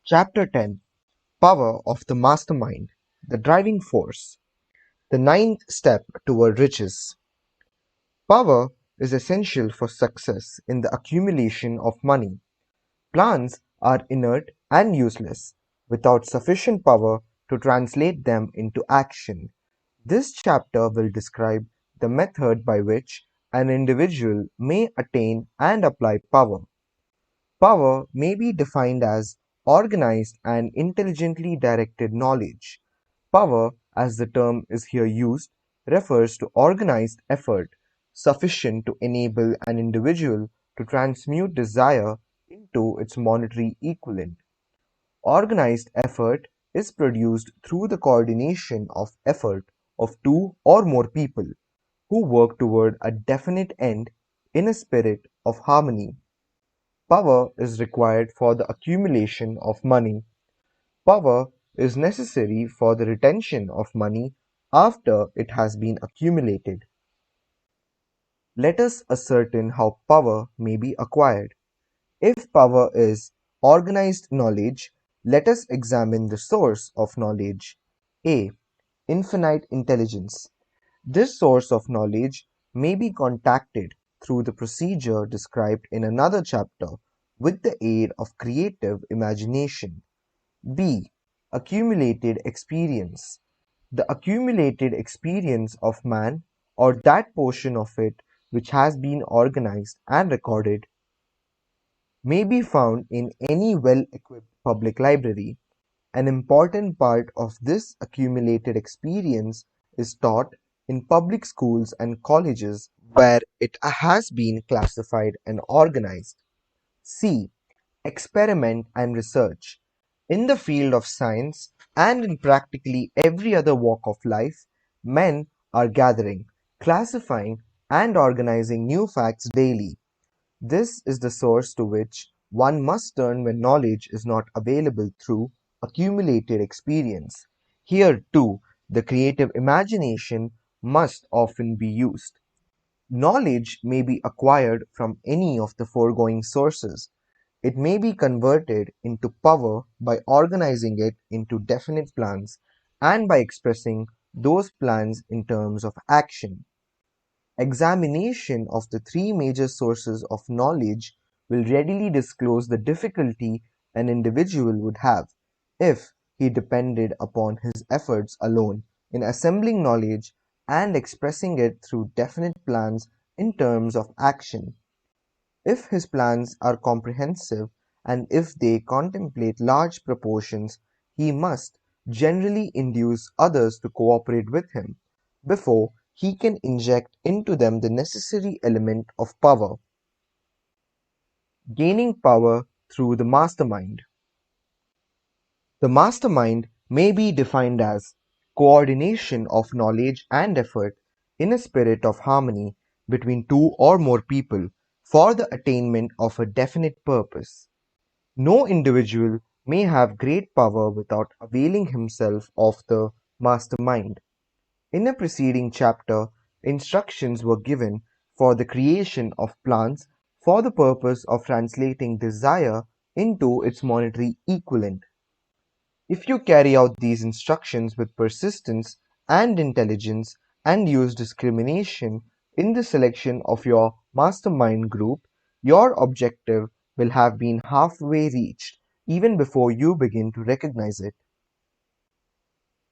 Chapter 10: Power of the Mastermind, the Driving Force. The ninth step toward riches. Power is essential for success in the accumulation of money. Plans are inert and useless without sufficient power to translate them into action. This chapter will describe the method by which an individual may attain and apply power. Power may be defined as organized and intelligently directed knowledge. Power, as the term is here used, refers to organized effort sufficient to enable an individual to transmute desire into its monetary equivalent. Organized effort is produced through the coordination of effort of two or more people who work toward a definite end in a spirit of harmony. Power is required for the accumulation of money. Power is necessary for the retention of money after it has been accumulated. Let us ascertain how power may be acquired. If power is organized knowledge, let us examine the source of knowledge. A. Infinite intelligence. This source of knowledge may be contacted through the procedure described in another chapter with the aid of creative imagination. B. Accumulated experience. The accumulated experience of man, or that portion of it which has been organized and recorded, may be found in any well-equipped public library. An important part of this accumulated experience is taught in public schools and colleges where it has been classified and organized. C. Experiment and research. In the field of science and in practically every other walk of life, men are gathering, classifying, and organizing new facts daily. This is the source to which one must turn when knowledge is not available through accumulated experience. Here, too, the creative imagination must often be used. Knowledge may be acquired from any of the foregoing sources. It may be converted into power by organizing it into definite plans and by expressing those plans in terms of action. Examination of the three major sources of knowledge will readily disclose the difficulty an individual would have if he depended upon his efforts alone in assembling knowledge and expressing it through definite plans in terms of action. If his plans are comprehensive and if they contemplate large proportions, he must generally induce others to cooperate with him before he can inject into them the necessary element of power. Gaining power through the mastermind. The mastermind may be defined as coordination of knowledge and effort in a spirit of harmony between two or more people for the attainment of a definite purpose. No individual may have great power without availing himself of the mastermind. In a preceding chapter, instructions were given for the creation of plans for the purpose of translating desire into its monetary equivalent. If you carry out these instructions with persistence and intelligence and use discrimination in the selection of your mastermind group, your objective will have been halfway reached even before you begin to recognize it.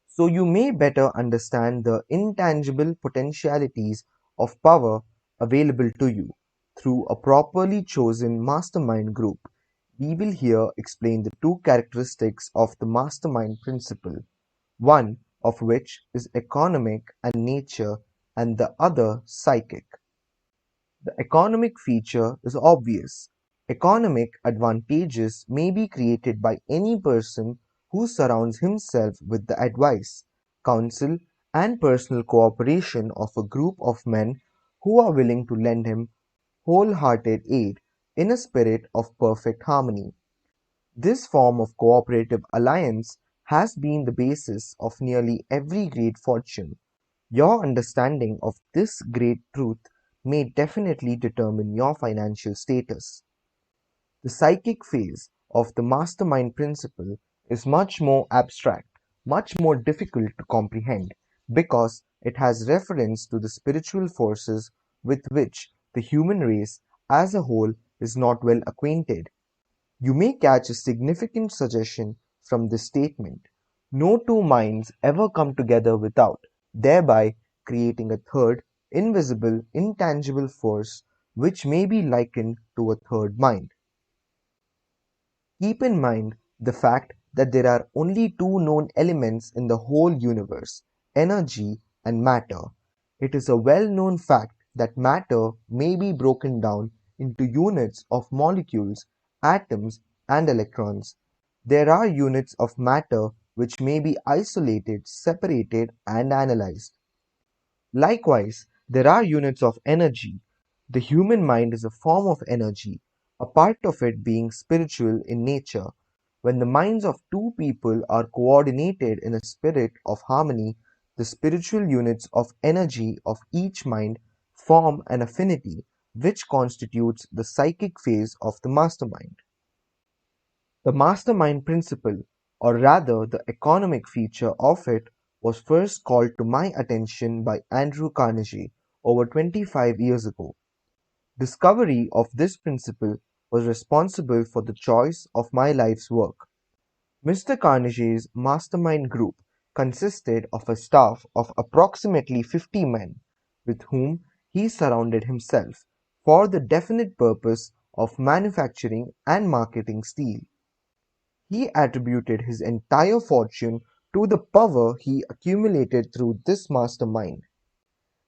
So you may better understand the intangible potentialities of power available to you through a properly chosen mastermind group. We will here explain the two characteristics of the mastermind principle, one of which is economic and nature and the other psychic. The economic feature is obvious. Economic advantages may be created by any person who surrounds himself with the advice, counsel, and personal cooperation of a group of men who are willing to lend him wholehearted aid in a spirit of perfect harmony. This form of cooperative alliance has been the basis of nearly every great fortune. Your understanding of this great truth may definitely determine your financial status. The psychic phase of the mastermind principle is much more abstract, much more difficult to comprehend, because it has reference to the spiritual forces with which the human race as a whole is not well acquainted. You may catch a significant suggestion from this statement: no two minds ever come together without, thereby creating a third, invisible, intangible force which may be likened to a third mind. Keep in mind the fact that there are only two known elements in the whole universe: energy and matter. It is a well known fact that matter may be broken down into units of molecules, atoms, and electrons. There are units of matter which may be isolated, separated, and analyzed. Likewise, there are units of energy. The human mind is a form of energy, a part of it being spiritual in nature. When the minds of two people are coordinated in a spirit of harmony, the spiritual units of energy of each mind form an affinity which constitutes the psychic phase of the mastermind. The mastermind principle, or rather the economic feature of it, was first called to my attention by Andrew Carnegie over 25 years ago. Discovery of this principle was responsible for the choice of my life's work. Mr. Carnegie's mastermind group consisted of a staff of approximately 50 men, with whom he surrounded himself for the definite purpose of manufacturing and marketing steel. He attributed his entire fortune to the power he accumulated through this mastermind.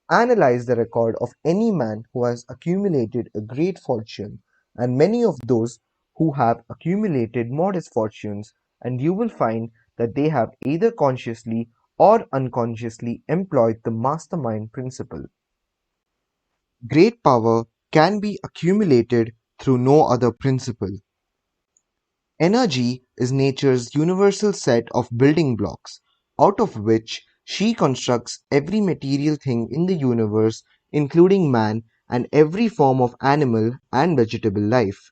Analyze the record of any man who has accumulated a great fortune, and many of those who have accumulated modest fortunes, and you will find that they have either consciously or unconsciously employed the mastermind principle. Great power can be accumulated through no other principle. Energy is nature's universal set of building blocks, out of which she constructs every material thing in the universe, including man and every form of animal and vegetable life.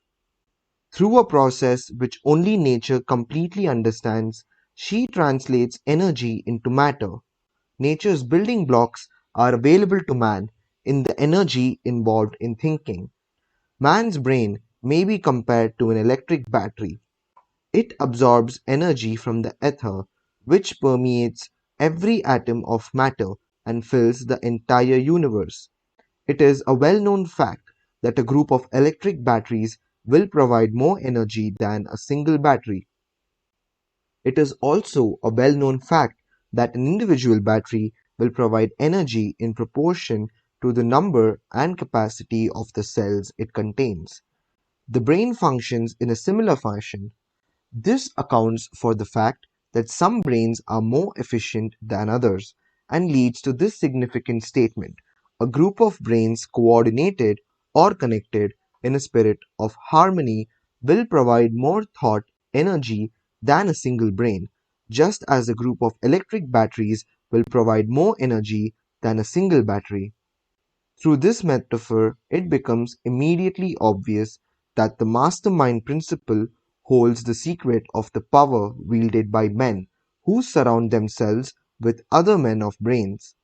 Through a process which only nature completely understands, she translates energy into matter. Nature's building blocks are available to man in the energy involved in thinking. Man's brain may be compared to an electric battery. It absorbs energy from the ether, which permeates every atom of matter and fills the entire universe. It is a well known fact that a group of electric batteries will provide more energy than a single battery. It is also a well known fact that an individual battery will provide energy in proportion to the number and capacity of the cells it contains. The brain functions in a similar fashion. This accounts for the fact that some brains are more efficient than others, and leads to this significant statement: a group of brains coordinated or connected in a spirit of harmony will provide more thought energy than a single brain, just as a group of electric batteries will provide more energy than a single battery. Through this metaphor, it becomes immediately obvious that the mastermind principle holds the secret of the power wielded by men who surround themselves with other men of brains.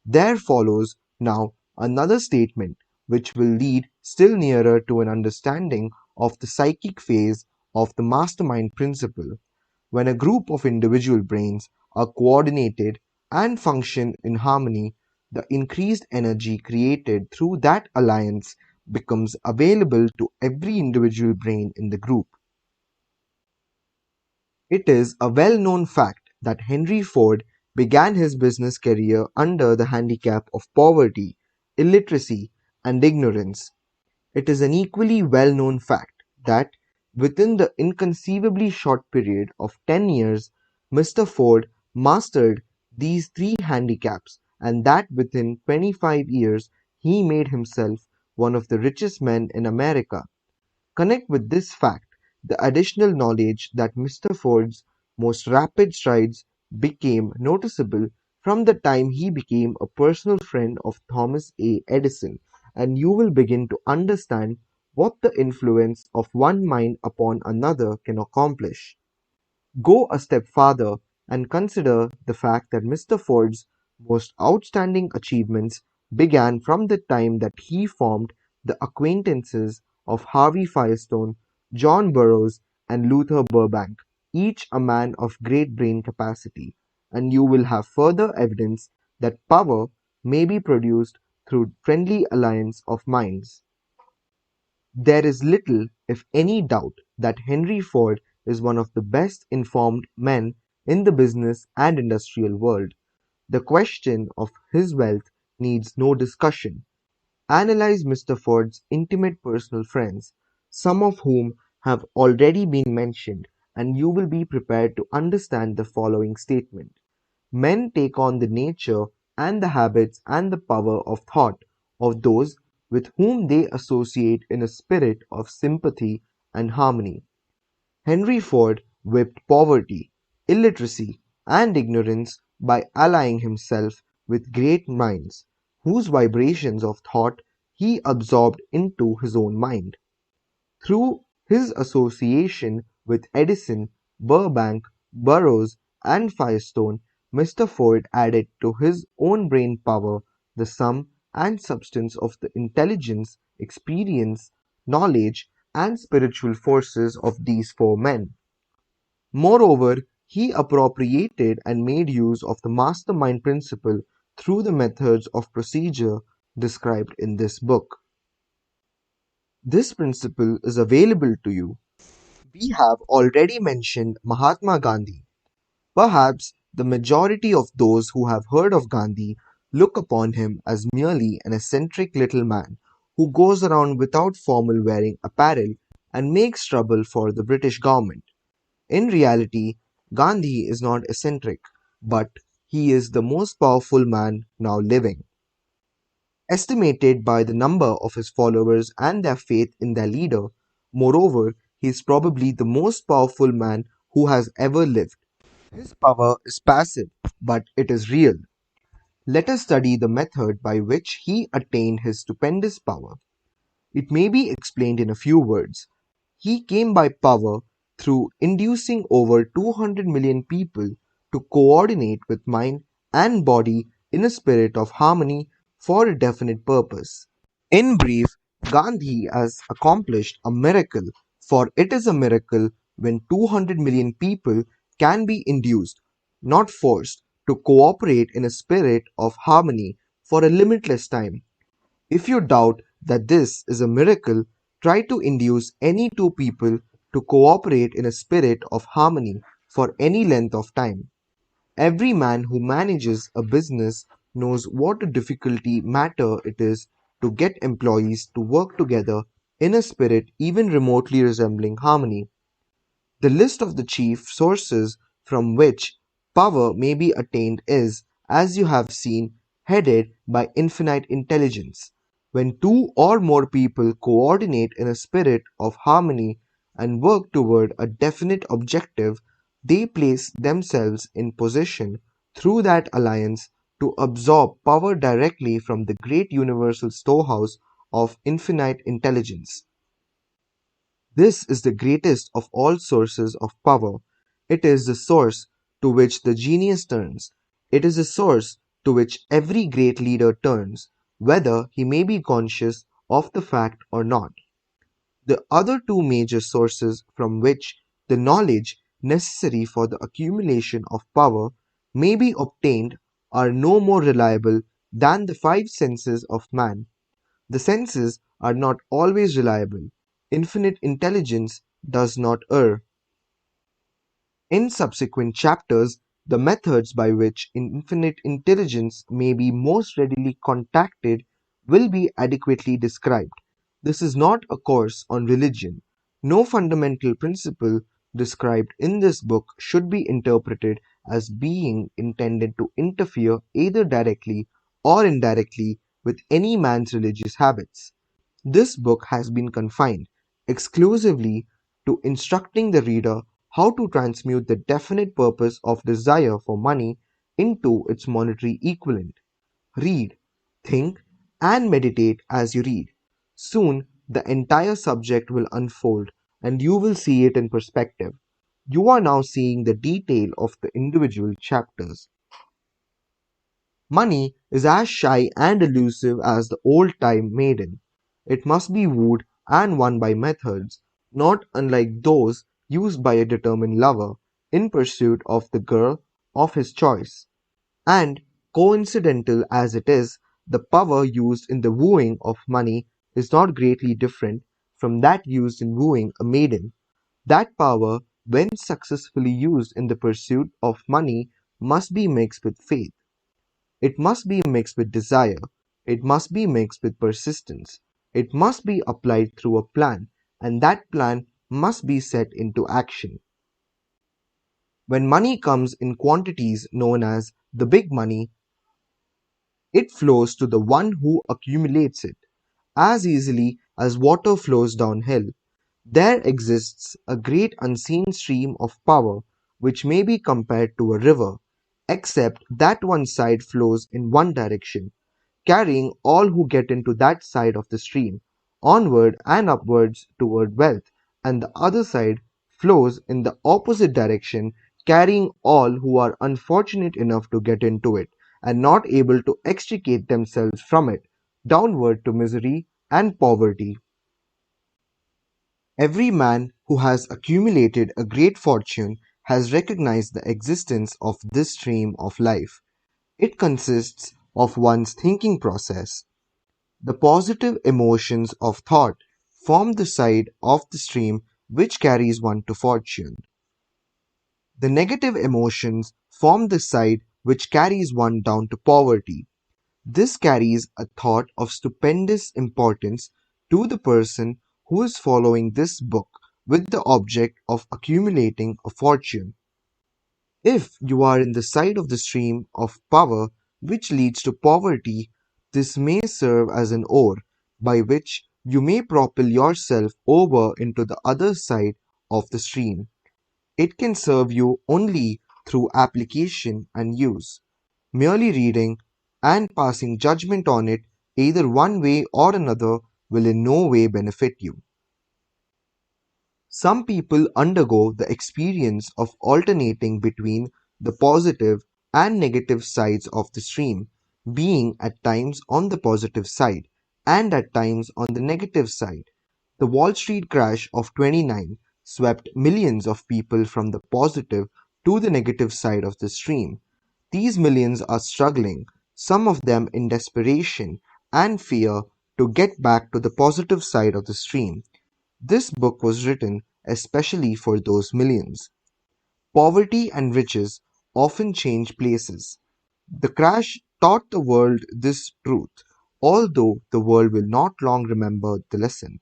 There follows now another statement which will lead still nearer to an understanding of the psychic phase of the mastermind principle. When a group of individual brains are coordinated and function in harmony, the increased energy created through that alliance becomes available to every individual brain in the group. It is a well known fact that Henry Ford began his business career under the handicap of poverty, illiteracy, and ignorance. It is an equally well known fact that, within the inconceivably short period of 10 years, Mr. Ford mastered these three handicaps, and that within 25 years he made himself one of the richest men in America. Connect with this fact the additional knowledge that Mr. Ford's most rapid strides became noticeable from the time he became a personal friend of Thomas A. Edison, and you will begin to understand what the influence of one mind upon another can accomplish. Go a step farther and consider the fact that Mr. Ford's most outstanding achievements began from the time that he formed the acquaintances of Harvey Firestone, John Burroughs, and Luther Burbank, each a man of great brain capacity, and you will have further evidence that power may be produced through friendly alliance of minds. There is little, if any doubt, that Henry Ford is one of the best informed men in the business and industrial world. The question of his wealth needs no discussion. Analyze Mr. Ford's intimate personal friends, some of whom have already been mentioned, and you will be prepared to understand the following statement. Men take on the nature and the habits and the power of thought of those with whom they associate in a spirit of sympathy and harmony. Henry Ford whipped poverty, illiteracy, and ignorance by allying himself with great minds, whose vibrations of thought he absorbed into his own mind. Through his association with Edison, Burbank, Burroughs, and Firestone, Mr. Ford added to his own brain power the sum and substance of the intelligence, experience, knowledge, and spiritual forces of these four men. Moreover, he appropriated and made use of the mastermind principle through the methods of procedure described in this book. This principle is available to you. We have already mentioned Mahatma Gandhi. Perhaps the majority of those who have heard of Gandhi look upon him as merely an eccentric little man who goes around without formal wearing apparel and makes trouble for the British government. In reality, Gandhi is not eccentric, but he is the most powerful man now living. Estimated by the number of his followers and their faith in their leader, moreover, he is probably the most powerful man who has ever lived. His power is passive, but it is real. Let us study the method by which he attained his stupendous power. It may be explained in a few words. He came by power through inducing over 200 million people to coordinate with mind and body in a spirit of harmony for a definite purpose. In brief, Gandhi has accomplished a miracle, for it is a miracle when 200 million people can be induced, not forced, to cooperate in a spirit of harmony for a limitless time. If you doubt that this is a miracle, try to induce any two people to cooperate in a spirit of harmony for any length of time. Every man who manages a business knows what a difficulty matter it is to get employees to work together in a spirit even remotely resembling harmony. The list of the chief sources from which power may be attained is, as you have seen, headed by infinite intelligence. When two or more people coordinate in a spirit of harmony and work toward a definite objective, they place themselves in position through that alliance to absorb power directly from the great universal storehouse of infinite intelligence. This is the greatest of all sources of power. It is the source to which the genius turns. It is the source to which every great leader turns, whether he may be conscious of the fact or not. The other two major sources from which the knowledge necessary for the accumulation of power may be obtained are no more reliable than the five senses of man. The senses are not always reliable. Infinite intelligence does not err. In subsequent chapters, the methods by which infinite intelligence may be most readily contacted will be adequately described. This is not a course on religion. No fundamental principle described in this book should be interpreted as being intended to interfere either directly or indirectly with any man's religious habits. This book has been confined exclusively to instructing the reader how to transmute the definite purpose of desire for money into its monetary equivalent. Read, think, and meditate as you read. Soon the entire subject will unfold and you will see it in perspective. You are now seeing the detail of the individual chapters. Money is as shy and elusive as the old-time maiden. It must be wooed and won by methods not unlike those used by a determined lover in pursuit of the girl of his choice. And, coincidental as it is, the power used in the wooing of money is not greatly different from that used in wooing a maiden. That power, when successfully used in the pursuit of money, must be mixed with faith. It must be mixed with desire. It must be mixed with persistence. It must be applied through a plan, and that plan must be set into action. When money comes in quantities known as the big money, it flows to the one who accumulates it. As easily as water flows downhill, there exists a great unseen stream of power which may be compared to a river, except that one side flows in one direction, carrying all who get into that side of the stream, onward and upwards toward wealth, and the other side flows in the opposite direction, carrying all who are unfortunate enough to get into it, and not able to extricate themselves from it, downward to misery and poverty. Every man who has accumulated a great fortune has recognized the existence of this stream of life. It consists of one's thinking process. The positive emotions of thought form the side of the stream which carries one to fortune. The negative emotions form the side which carries one down to poverty. This carries a thought of stupendous importance to the person who is following this book with the object of accumulating a fortune. If you are in the side of the stream of power which leads to poverty, this may serve as an oar by which you may propel yourself over into the other side of the stream. It can serve you only through application and use. Merely reading and passing judgment on it either one way or another will in no way benefit you. Some people undergo the experience of alternating between the positive and negative sides of the stream, being at times on the positive side and at times on the negative side. The Wall Street crash of '29 swept millions of people from the positive to the negative side of the stream. These millions are struggling, some of them in desperation and fear, to get back to the positive side of the stream. This book was written especially for those millions. Poverty and riches often change places. The crash taught the world this truth, although the world will not long remember the lesson.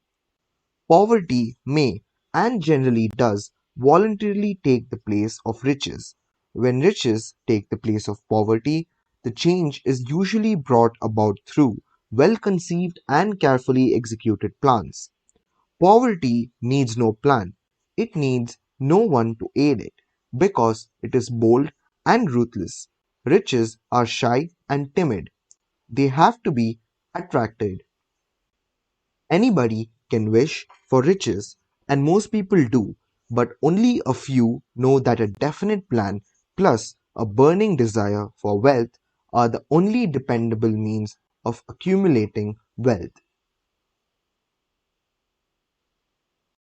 Poverty may, and generally does, voluntarily take the place of riches. When riches take the place of poverty, the change is usually brought about through well conceived and carefully executed plans. Poverty needs no plan. It needs no one to aid it, because it is bold and ruthless. Riches are shy and timid. They have to be attracted. Anybody can wish for riches, and most people do, but only a few know that a definite plan plus a burning desire for wealth are the only dependable means of accumulating wealth.